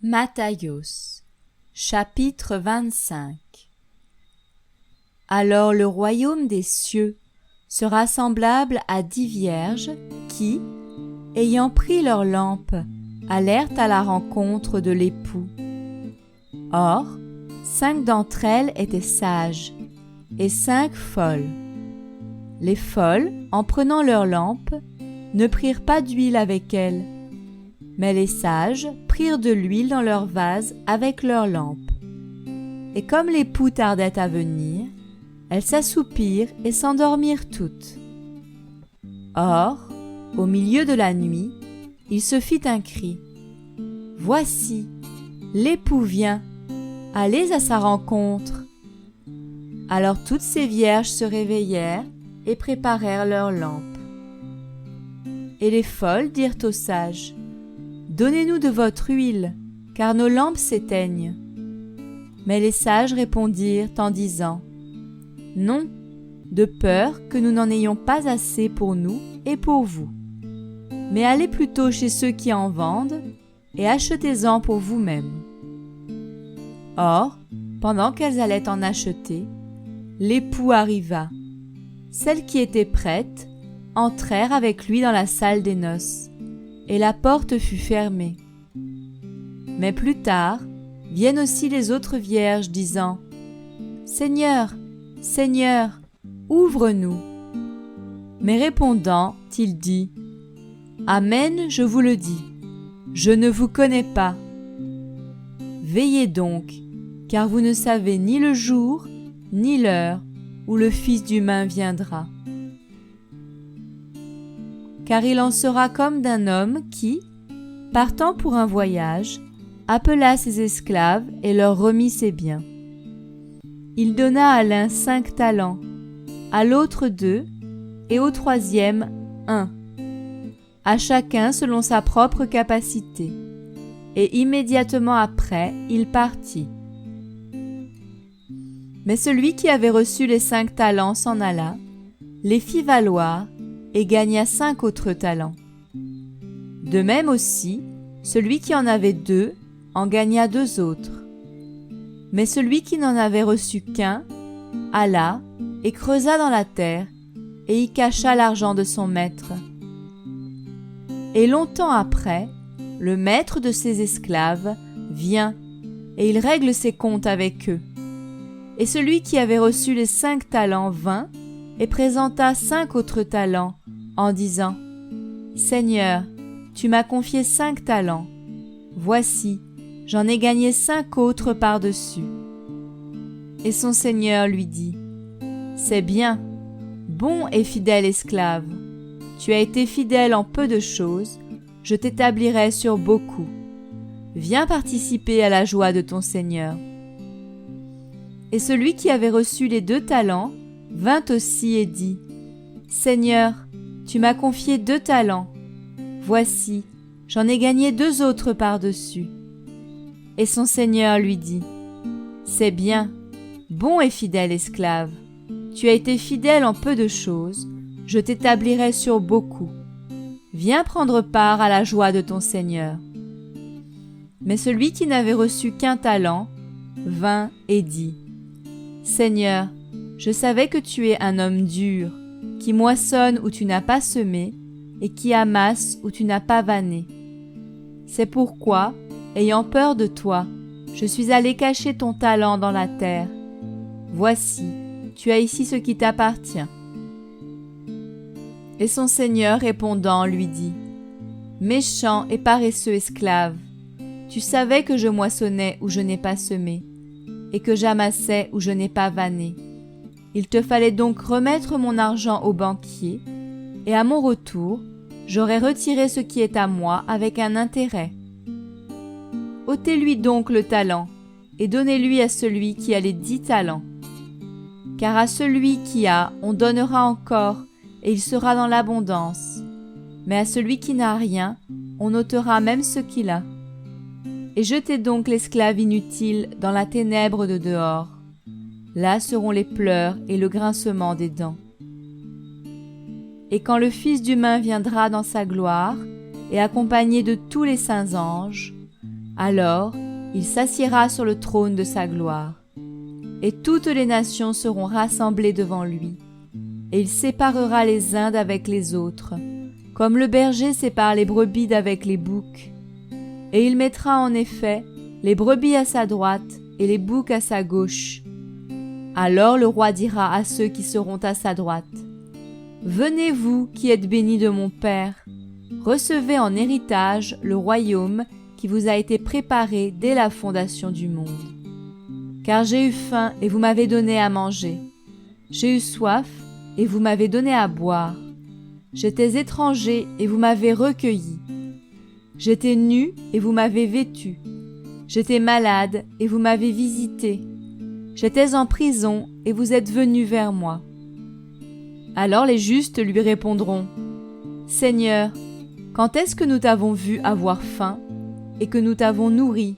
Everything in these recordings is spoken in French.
Matthios, chapitre 25. Alors le royaume des cieux sera semblable à 10 vierges qui, ayant pris leurs lampes, allèrent à la rencontre de l'époux. Or, 5 d'entre elles étaient sages, et 5 folles. Les folles, en prenant leurs lampes, ne prirent pas d'huile avec elles, mais les sages prirent de l'huile dans leurs vases avec leurs lampes. Et comme l'époux tardait à venir, elles s'assoupirent et s'endormirent toutes. Or, au milieu de la nuit, il se fit un cri. « Voici, l'époux vient, allez à sa rencontre. » Alors toutes ces vierges se réveillèrent et préparèrent leurs lampes. Et les folles dirent aux sages: « Donnez-nous de votre huile, car nos lampes s'éteignent. » Mais les sages répondirent en disant: « Non, de peur que nous n'en ayons pas assez pour nous et pour vous. Mais allez plutôt chez ceux qui en vendent et achetez-en pour vous-mêmes. » Or, pendant qu'elles allaient en acheter, l'époux arriva. Celles qui étaient prêtes entrèrent avec lui dans la salle des noces, et la porte fut fermée. Mais plus tard, viennent aussi les autres vierges, disant: « Seigneur, Seigneur, ouvre-nous. » Mais répondant, il dit: « Amen, je vous le dis, je ne vous connais pas. Veillez donc, car vous ne savez ni le jour, ni l'heure où le Fils d'humain viendra. Car il en sera comme d'un homme qui, partant pour un voyage, appela ses esclaves et leur remit ses biens. Il donna à l'un 5 talents, à l'autre 2, et au 3e 1, à chacun selon sa propre capacité, et immédiatement après il partit. Mais celui qui avait reçu les 5 talents s'en alla, les fit valoir, et gagna 5 autres talents. De même aussi, celui qui en avait 2 en gagna 2 autres. Mais celui qui n'en avait reçu qu'un alla et creusa dans la terre et y cacha l'argent de son maître. Et longtemps après, le maître de ses esclaves vient et il règle ses comptes avec eux. Et celui qui avait reçu les 5 talents vint et présenta 5 autres talents en disant: « Seigneur, tu m'as confié 5 talents. Voici, j'en ai gagné 5 autres par-dessus. » Et son Seigneur lui dit: « C'est bien, bon et fidèle esclave. Tu as été fidèle en peu de choses, je t'établirai sur beaucoup. Viens participer à la joie de ton Seigneur. » Et celui qui avait reçu les 2 talents vint aussi et dit: « Seigneur, tu m'as confié 2 talents. Voici, j'en ai gagné 2 autres par-dessus. » Et son Seigneur lui dit: « C'est bien, bon et fidèle esclave. Tu as été fidèle en peu de choses, je t'établirai sur beaucoup. Viens prendre part à la joie de ton Seigneur. » Mais celui qui n'avait reçu qu'un talent vint et dit: « Seigneur, je savais que tu es un homme dur, qui moissonne où tu n'as pas semé, et qui amasse où tu n'as pas vanné. C'est pourquoi, ayant peur de toi, je suis allé cacher ton talent dans la terre. Voici, tu as ici ce qui t'appartient. » Et son Seigneur répondant lui dit: « Méchant et paresseux esclave, tu savais que je moissonnais où je n'ai pas semé, et que j'amassais où je n'ai pas vanné. Il te fallait donc remettre mon argent au banquier, et à mon retour, j'aurais retiré ce qui est à moi avec un intérêt. Ôtez-lui donc le talent, et donnez-lui à celui qui a les 10 talents. Car à celui qui a, on donnera encore, et il sera dans l'abondance. Mais à celui qui n'a rien, on ôtera même ce qu'il a. Et jetez donc l'esclave inutile dans la ténèbre de dehors. Là seront les pleurs et le grincement des dents. Et quand le Fils d'humain viendra dans sa gloire, et accompagné de tous les saints anges, Alors, il s'assiera sur le trône de sa gloire. Et toutes les nations seront rassemblées devant lui. Et il séparera les uns d'avec les autres, comme le berger sépare les brebis d'avec les boucs. Et il mettra en effet les brebis à sa droite et les boucs à sa gauche. Alors le roi dira à ceux qui seront à sa droite, « Venez vous qui êtes bénis de mon Père, recevez en héritage le royaume qui vous a été préparé dès la fondation du monde. Car j'ai eu faim et vous m'avez donné à manger. J'ai eu soif et vous m'avez donné à boire. J'étais étranger et vous m'avez recueilli. J'étais nu et vous m'avez vêtu. J'étais malade et vous m'avez visité. J'étais en prison et vous êtes venus vers moi. » Alors les justes lui répondront, « Seigneur, quand est-ce que nous t'avons vu avoir faim et que nous t'avons nourri,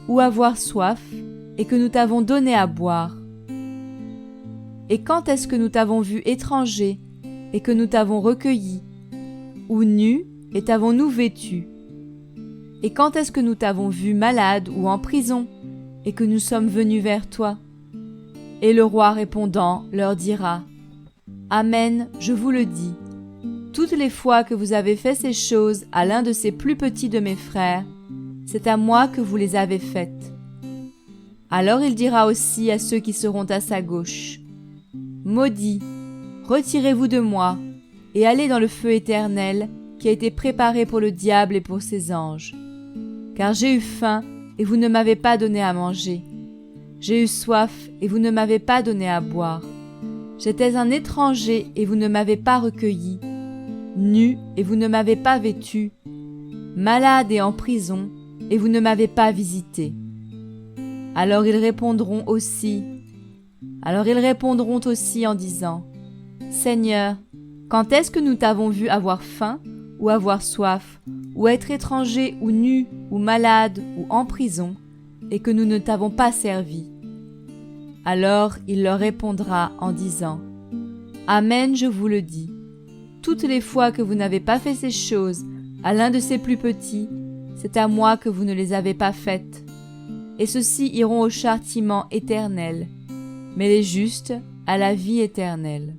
ou avoir soif et que nous t'avons donné à boire? Et quand est-ce que nous t'avons vu étranger et que nous t'avons recueilli, ou nu et t'avons-nous vêtu? Et quand est-ce que nous t'avons vu malade ou en prison et que nous sommes venus vers toi? » Et le roi répondant leur dira, « Amen, je vous le dis, toutes les fois que vous avez fait ces choses à l'un de ces plus petits de mes frères, c'est à moi que vous les avez faites. » Alors il dira aussi à ceux qui seront à sa gauche, « Maudits, retirez-vous de moi, et allez dans le feu éternel qui a été préparé pour le diable et pour ses anges. Car j'ai eu faim, et vous ne m'avez pas donné à manger. J'ai eu soif, et vous ne m'avez pas donné à boire. J'étais un étranger, et vous ne m'avez pas recueilli. Nu, et vous ne m'avez pas vêtu. Malade et en prison, et vous ne m'avez pas visité. » Alors ils répondront aussi en disant, « Seigneur, quand est-ce que nous t'avons vu avoir faim, ou avoir soif, ou être étranger, ou nu, ou malade, ou en prison, et que nous ne t'avons pas servi? » Alors il leur répondra en disant, « Amen, je vous le dis, toutes les fois que vous n'avez pas fait ces choses à l'un de ces plus petits, c'est à moi que vous ne les avez pas faites. Et ceux-ci iront au châtiment éternel, mais les justes à la vie éternelle. »